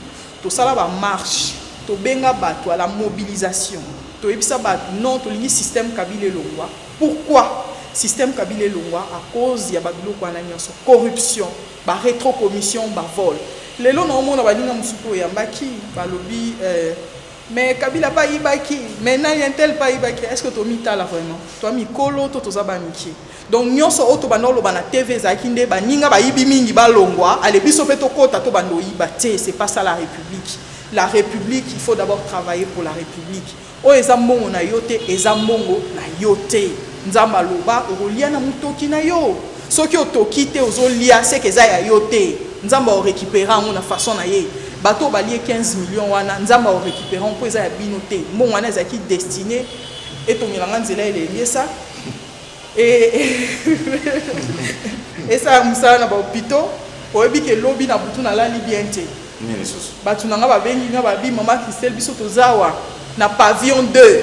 to sala ba marche to benga bato à la mobilisation. To yebisa bato non to lingi système Kabila Longwa. Pourquoi système Kabila Longwa à cause ya ba biloko na nyonso corruption, ba rétrocommission, ba vol. Lelo na omona ba linga musu to yambaki ba lobby mais Kabila pas ibaki maintenant il y a tel pas ibaki est-ce que tu mita là vraiment toi mi kolo to toza miki donc nyonso auto banolo bana TV za kinde ba ninga ba ibi mingi ba longwa ale biso peto kota to bando ibate c'est pas ça la république il faut d'abord travailler pour la république o ezambongo na yote ezambongo na yote nzamba loba olia na mutoki na yo soki otoki te ozolia c'est que za ya yote nzamba o récupérer on a façon na ye bateau balié 15 millions wana nzamba o récupérer on peut ça binoté mon wana zaki destiné et to milanga nzela ele liesa et ça musala na ba hôpitaux oyebi ke lobby na butu na la libiente nini soso batu nanga ba bengi nga ba bi mama Christelle biso tozawa na pavillon 2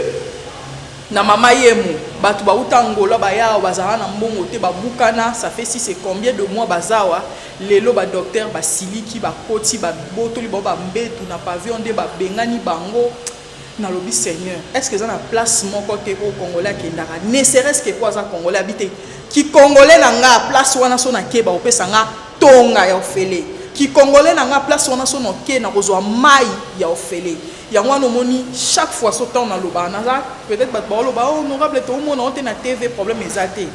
na mama yemu batu ba utangola ba ya bazara na mbongo te ba bukana ça fait si c'est combien de mois bazawa lelo ba docteur ba siliki ba koti ba botoli ba mbetu na pavillon de ba bengani bango na lobi seigneur est-ce que ça na place mon côté au congolais qui ndaka ne serait-ce que quoi ça congolais habité qui congolais na nga place wana so na keba opesa nga tonga ya ofele qui congolais na nga place wana so no ke na kozwa mai ya ofele ya wana moni chaque fois sautant na loba naza peut-être ba loba honorable to mona on te na TV problème exacté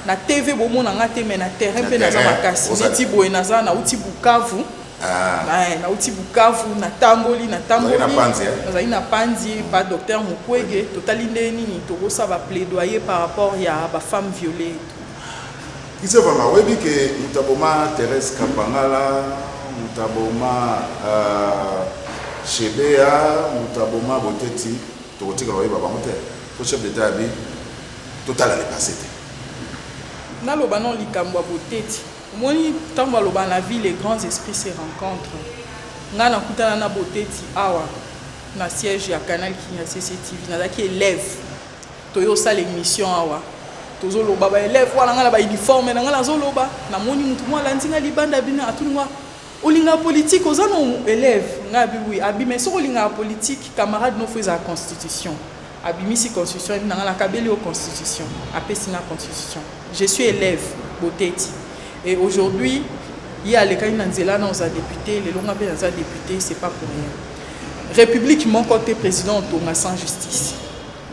na TV bo mona nga te mais na terrain pe naza makasi neti boye naza na uti Bukavu na uti Bukavu na tamboli naza ina panzi ba docteur Mukwege totali ndeni to kosa ba plaidoyer par rapport ya ba femme violée Kise vanga webi ke mutaboma Thérèse Kapangala mutaboma Chebea mutaboma Boteti to tika lo ba bango te to chef d'état abi total à passé na lo banon likambo boteti moni tamba lo na vie les grands esprits se rencontrent nga na kutana na boteti awa na siège ya canal qui na CCTV na daki élève to yo sala émission awa tozo lo baba élève wala nga la ba uniforme na nga la zo loba na moni mutu mo la ndinga libanda bina atunwa olinga politique aux anon élèves nga bi oui abi mais so olinga politique camarade no faisait la constitution abi misi constitution na la kabeli au constitution apesi na constitution je suis élève boteti et aujourd'hui il y a les candidats nzela na za député les longa pe za député c'est pas pour rien république mon côté président on sans justice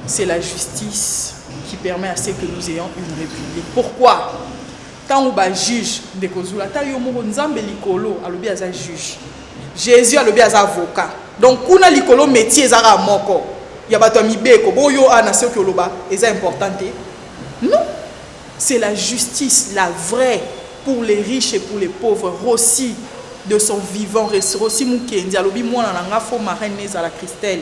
c'est la justice qui permet à ce que nous ayons une république pourquoi quand on va juge de kozula ta yo mo nzambe likolo alobi aza juge Jésus alobi aza avocat donc kuna likolo métier ezaka moko ya bato mibeko boyo ana ce que loba est important non c'est la justice la vraie pour les riches et pour les pauvres Rossi de son vivant Rossi Mukendi alobi mwana na nga fo marraine à la Christelle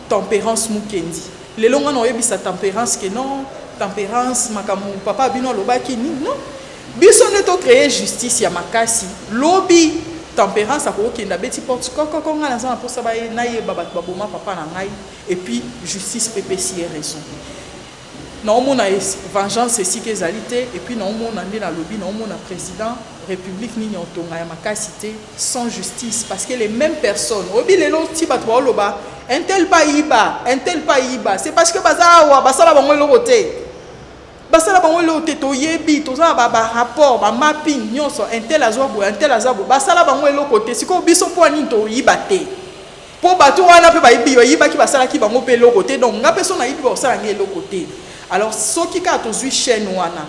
tempérance Mukendi les longa no yebi sa tempérance que non tempérance makamu papa bino lobaki ni non biso neto créer justice ya makasi lobby tempérance a ko kenda beti porte koko nga na za pour ça ba na ye baba baboma papa na ngai et puis justice PPC raison non mon vengeance c'est si que zalité et puis non mon ande na lobby non mon président république ni nyotonga ya makasi te sans justice parce que les mêmes personnes obi lelo ti bato ba loba un tel pays c'est parce que baza wa basala bango lokote basala bango lokote to yebi to za ba rapport ba mapping nyonso un tel azabo basala bango lokote siko biso po ani to yiba te po bato wana pe ba yiba ki basala ki bango pe lokote donc nga personne na yibi ba basala ngi lokote alors ce qui a toujours chaîne wana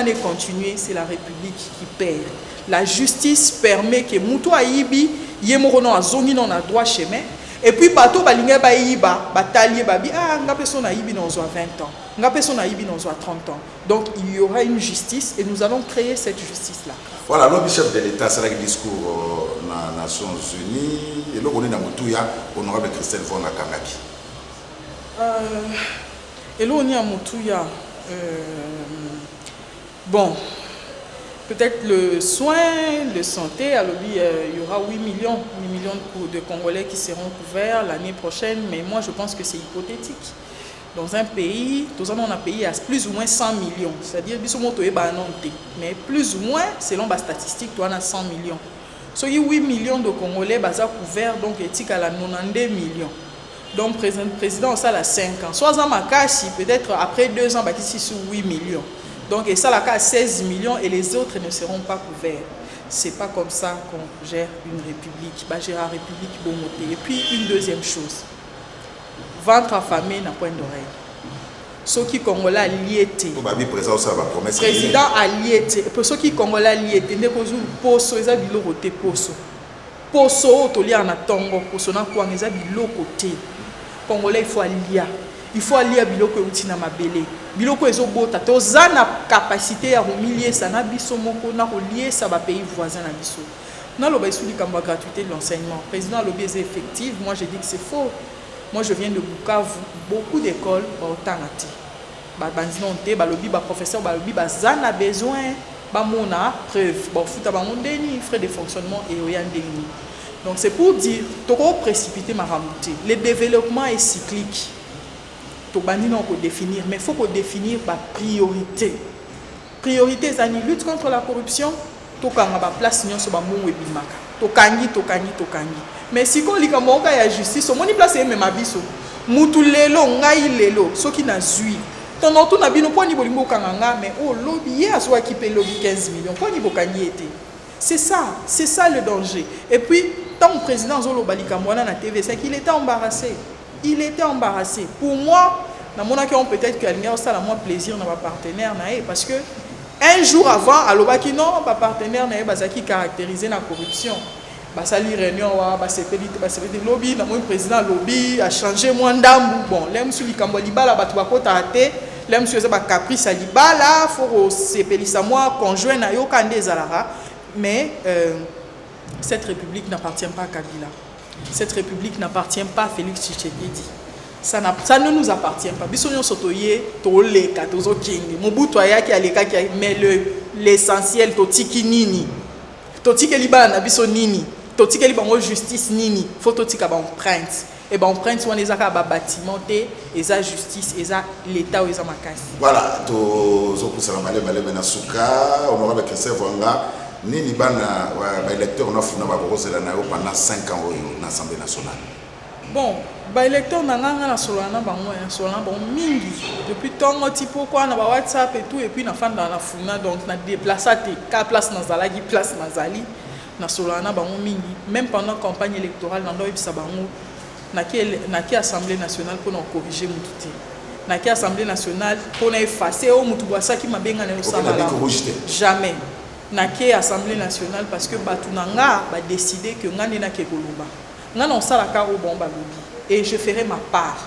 est continuer c'est la république qui perd la justice permet que mutu ayibi yemorono azongi non na droit chemin et puis bato balinga ba yiba batalier babi nga personne ayibi dans 20 ans nga personne ayibi dans 30 ans donc il y aura une justice et nous allons créer cette justice là voilà le chef de l'état c'est le discours na Nations Unies et le na mutuya honorable Christelle Von Kangaki et là on y a mutuya bon peut-être le soin, le santé, alors il y aura 8 millions de Congolais qui seront couverts l'année prochaine, mais moi je pense que c'est hypothétique. Dans un pays, tous on a payé à plus ou moins 100 millions, c'est-à-dire mais plus ou moins, selon la statistique, on a 100 millions. So, 8 millions de Congolais sont couverts, donc éthique à la 92 millions. Donc le président, ça a 5 ans. Soit en Makasi, peut-être après 2 ans, il sur 8 millions. Donc, et ça, la cas 16 millions et les autres ne seront pas couverts. Ce n'est pas comme ça qu'on gère une république. Bah, gérer la république bon côté. Et puis, une deuxième chose. Ventre affamé n'a point d'oreille. Ceux qui Congolais a lié. Président a lié. Pour ceux qui Congolais a lié, il y a poso, il y a bilo côté poso. Poso, il y a un tongo, poso, il y a bilo côté. Congolais, il faut allier. Il faut allier biloko utina mabele. Biloko ezobota to zana capacité à humilier ça na biso moko na relier ça ba pays voisins na biso. Na loba isuli kamba gratuité de l'enseignement. Président lobby est effectif, moi je dis que c'est faux. Moi je viens de Bukavu, beaucoup d'écoles ba otangati. Ba bandinonté ba lobby ba professeur ba lobby ba zana besoin ba mona preuve. Ba futa ba mondeni frais de fonctionnement et oyandeni. Donc c'est pour dire toko précipiter ma ramouté. Le développement est cyclique. On peut définir, mais il faut définir par priorité. Priorité, c'est la lutte contre la corruption. Place mais si on a la justice, on a place même abisso. Mutu lelo, ngai lelo, ce qui n'a zui. Ton auto n'a bien pas ni bolimbo kanganga, mais oh lobby a soit qui paye lobby 15 millions. Pas ni bokani était. C'est ça le danger. Et puis, tant le président Zolo Balikamwana na TV, c'est qu'il était embarrassé. Il était embarrassé. Pour moi, peut-être qu'il y a ça moins plaisir dans ma partenaire parce que un jour avant, à l'obaki non, ma partenaire qui caractérisait la corruption. Basali réunion, lobby, le président lobby a changé moins d'âme. Bon, l'aime sur les Camboliba, la batouakota athée, l'aime sur les caprices à l'ibala, faut se moi conjoint na yo kande zalara. Mais cette république n'appartient pas à Kabila. Cette république n'appartient pas à Félix Tshisekedi. ça ne nous appartient pas. Bisogno sotoye to leka tozo kingi. Mobutu ayaki aleka ki mais l'essentiel to tiki nini. To tiki liba na biso nini. To tiki liba ngo justice nini. Faut to tika ba empreinte. Et ben empreinte on les a ba bâtiment et eza justice et ça l'état ou eza makasi. Voilà, to zo kusala male na suka honorable Christophe Vwanga nini bana ba électeur na funa ba bozela na yo pendant 5 ans na Assemblée nationale. Bon, ba électeur na nganga na solana bango ya solana bon mingi depuis tongo tipo quoi na ba WhatsApp et tout et puis na fanda na funa donc na déplacer ka place na zalagi place na zali na solana bango mingi même pendant campagne électorale na ndo ebisa bango na ki Assemblée nationale pour nous corriger mututi na ki Assemblée nationale pour effacer au mutu bwasa ki mabenga na osala jamais na ki Assemblée nationale parce que batunanga ba décider que ngani na ke koluba ngana osala ka au bon balobi et je ferai ma part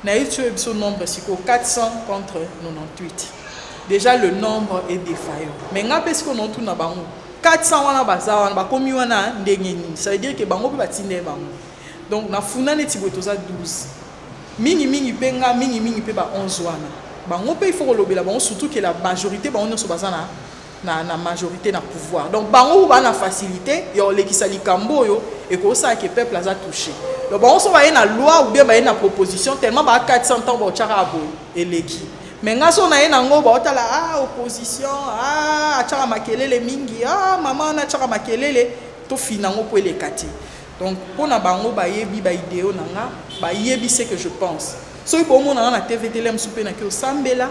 na eu ce nombre siko 400 contre 98 déjà le nombre est défaillant mais nga parce que non tout na bango 400 wana bazawa ba komi wana ndengeni ça veut dire que bango pe batinde bango. Donc na funa neti botoza 12 mingi penga mingi pe ba 11 wana bango pe il faut lobela bango surtout que la majorité bango nyonso bazana na majorité na pouvoir donc bango ba na facilité yo lekisa likambo yo et ko ça que peuple a touché donc bango so ba na loi ou bien ba na proposition tellement ba 400 ans ba chara abo eleki mais ngaso na yena ngo ba otala opposition achara makelele mingi maman na chara makelele to finango po elekati. Donc, pour na bango ba yebi ba idéo nanga ba yebi c'est que je pense. So ibo mo na TV telem soupe na ke osambela.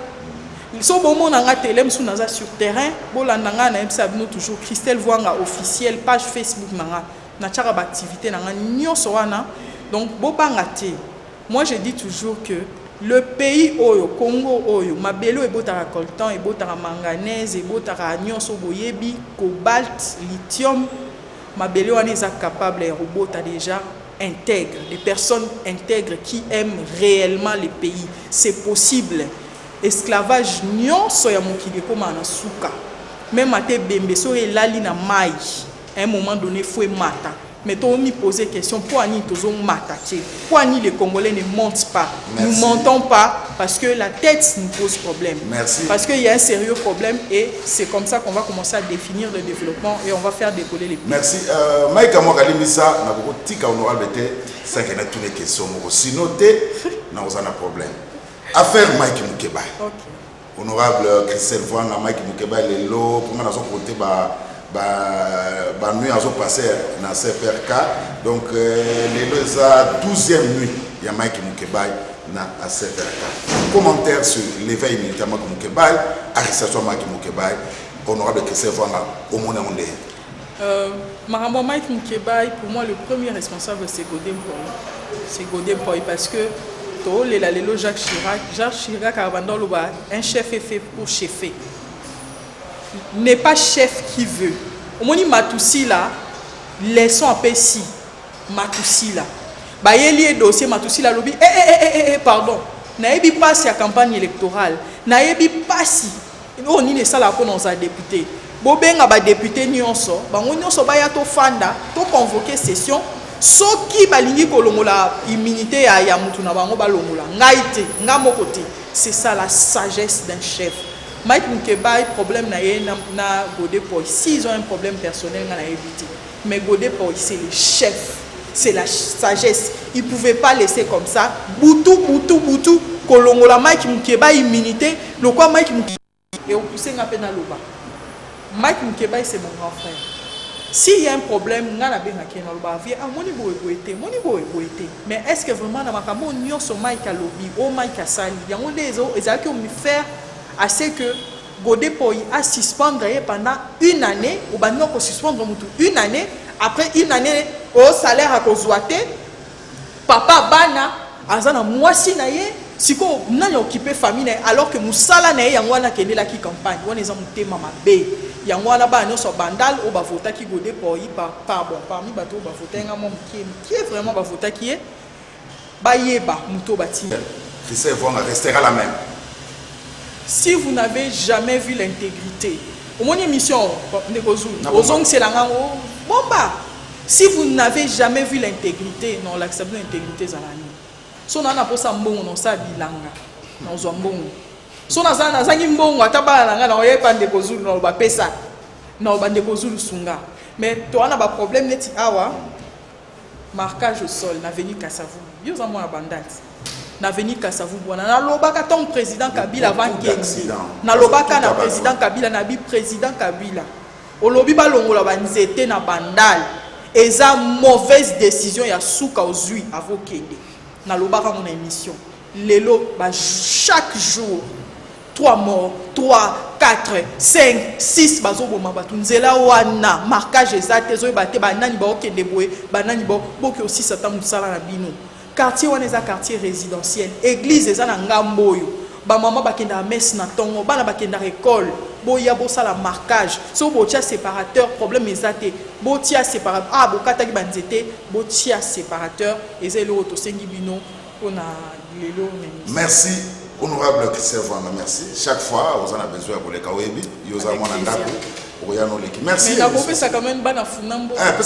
So bo mo na telem sou naza sur terrain, bo la nanga na ebisa bino toujours Christelle Vwanga officiel page Facebook nanga na tchara ba activité nanga nyonso wana. Donc bo banga te. Moi je dis toujours que le pays oyo Congo oyo mabelo ebotaka coltan ebotaka manganèse ebotaka nyonso boyebi cobalt lithium mabele wana eza capable ya robota déjà intègre, des personnes intègres qui aiment réellement le pays. C'est possible. Esclavage nyonso ya mokili koma na suka. Même ate bembe so elali na mai. À un moment donné faut mata. Mais on m'y poser question pourquoi ni tozo mataché. Pourquoi ni les Congolais ne montent pas. Merci. Nous montons pas parce que la tête nous pose problème. Merci. Parce qu'il y a un sérieux problème et c'est comme ça qu'on va commencer à définir le développement et on va faire décoller les pays. Merci. Mike Amokalimisa na beaucoup tika honorable bete ça que na toutes les questions sinon na ozana problème. Affaire Mike Mukeba. OK. Honorable Christelle Vwanga Mike Mukeba les lots pour na zo côté nuit a passé dans CPRK donc les deux 12e nuit il y a Mike Mukeba na CPRK. Commentaire sur l'éveil militaire Mike Mukeba, arrestation Mike Mukeba, honorable Christelle Vwanga au monde mondial. Marambo Mike Mukeba pour moi le premier responsable c'est Godin Poi. C'est Godin Poi parce que to le lelo Jacques Chirac a abandonné un chef est fait pour chefer. N'est pas chef qui veut. Au moni Matoussi là, laissons un peu si Matoussi là. Bah il y a dossier Matoussi là lobby. Pardon. Naebi passe la campagne électorale. Naebi passe. On n'y ça là pour nos députés. Bobenga ba député nyonso. Ba nyonso ba ya to fanda, to convoquer session. Soki balingi kolongola immunité ya mutu na bango balongola. Ngaite, ngamokote. C'est ça la sagesse d'un chef. Mike Mukeba problème na Godé Poi. S'ils ont un problème personnel, on a évité. Mais Godé Poi, c'est le chef. C'est la sagesse. Ils ne pouvaient pas laisser comme ça. Boutou. Kolongola Mike Mukeba immunité. Le quoi Mike Mukeba et au poussé n'a pas loba. Mike Mukeba c'est mon grand frère. S'il y a un problème, on a bien na loba vie. Ah moni bo eboité. Mais est-ce que vraiment na makamo nyo so Mike a lobby, o Mike a sali. Il y a des autres qui ont faire assez que Godé Poi a suspendre pendant une année ou ben non suspendre une année après une année au salaire à kozwate papa bana azana mwasi na ye siko nani occupé famille alors que musala na ye yango na kendela ki campagne wana eza mutema mabe yango wana ba nyo so bandal o ba vota ki Godé Poi par bon parmi bato ba vota nga mom qui est vraiment ba vota qui est ba yeba muto bati Christelle Vwanga restera la même. Si vous n'avez jamais vu l'intégrité, au moins émission, si vous n'avez jamais vu l'intégrité, non, l'acceptation de l'intégrité, so na posa mbongo no sa bilanga na zo mbongo so na zangi mbongo atabala na nga na oyeba ndeko zulu na ba pesa na ba ndeko zulu sunga mais to ana ba problème neti awa marquage au sol na veni Kasavu yo za mwana bandante na veni Kasavu bwana na lobaka ton président Kabila avant Kenzi na lobaka na président Kabila na bi président Kabila olobi balongola banzete na bandal eza mauvaise décision ya suka ozui avokende na lobaka mon émission lelo ba chaque jour 3 morts 3 4 5 6 bazoboma batu nzela wana marquage ezate zo bate banani ba okende boye banani ba boki aussi satan musala na bino quartier wana eza quartier résidentiel église eza na ngambo yo ba mama bakenda messe na tongo bana bakenda école boya bosala marquage so botia séparateur problème ezate botia séparateur bokataki banzete botia séparateur ezeli oto sengi bino pona lelo merci honorable Christelle Vwanga, merci. Chaque fois, vous en avez besoin pour les Kawebi, vous avez mon andako, pour y aller l'équipe. Merci. Mais la boppe, ça quand même ban à Funambo. Attends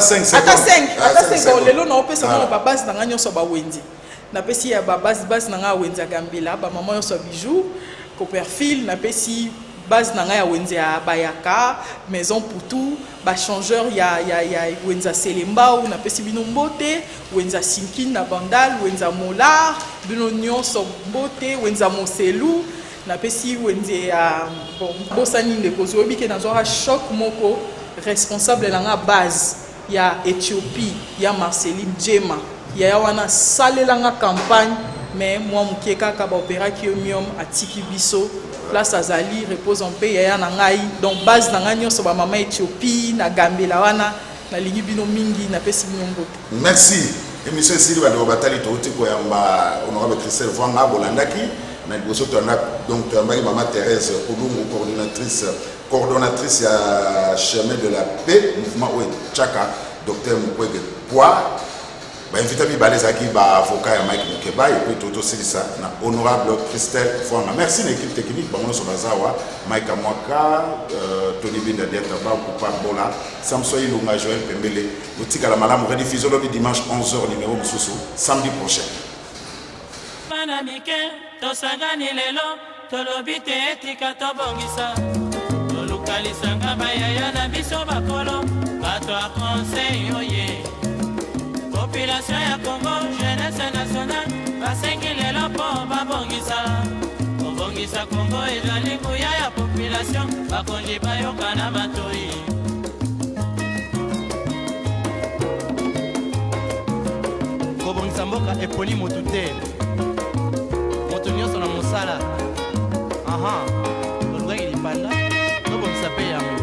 5 secondes. Attends 5 secondes. Le long, on peut savoir que base dans l'agneau sur Bawendi. Na pesi ya base dans la Wenza Gambela, ba maman yo sur bijou, Copperfield, na pesi base dans la Wenza Bayaka, maison pour tout, ba changeur ya Wenza Selemba ou na pesi bino mbote, Wenza Sinkin na Bandal, Wenza Molar, bino nyonso mbote, Wenza Moselu, na pesi Wenza bon bosani ndeko zobi ke nazora choc moko responsable na nga base ya Éthiopie, ya Marceline Djema, ya wana salelanga campagne mais moi mukeka ka ba opéra ki omium atiki biso place azali repose en paix ya na ngai donc base na ngai nyonso ba mama Éthiopie na Gambela wana na lingi bino mingi na pesi bino mbote. Merci. Émission ici ba batali to tiko ya mba honorable Christelle Vwanga bolandaki na liboso to na donc tambaki mama Thérèse Olungu coordonnatrice ya chemin de la paix mouvement Chaka docteur Mukwege Poa. Invité Balezaki, avocat et Mike Mukeba, et puis tout aussi ça, honorable Christelle Vwanga. Merci l'équipe technique, Bamono Sobazawa, Mike Amwaka, Tony Binda Diataba, Poupa Bola, Samsoy Lunga, Joël Pembele, Boutique à la Malam, rediffusion le dimanche 11h, numéro Moussoussou, samedi prochain. Population ya Congo, jeunesse nationale, basengi lelo po babongisa. Kobongisa Congo ezali kuya ya population, bakonji bayoka na matoi. Kobongisa mboka epoli motu te. Motu nyonso na mosala. Aha, olukaki lipanda, tobongisa pe yango.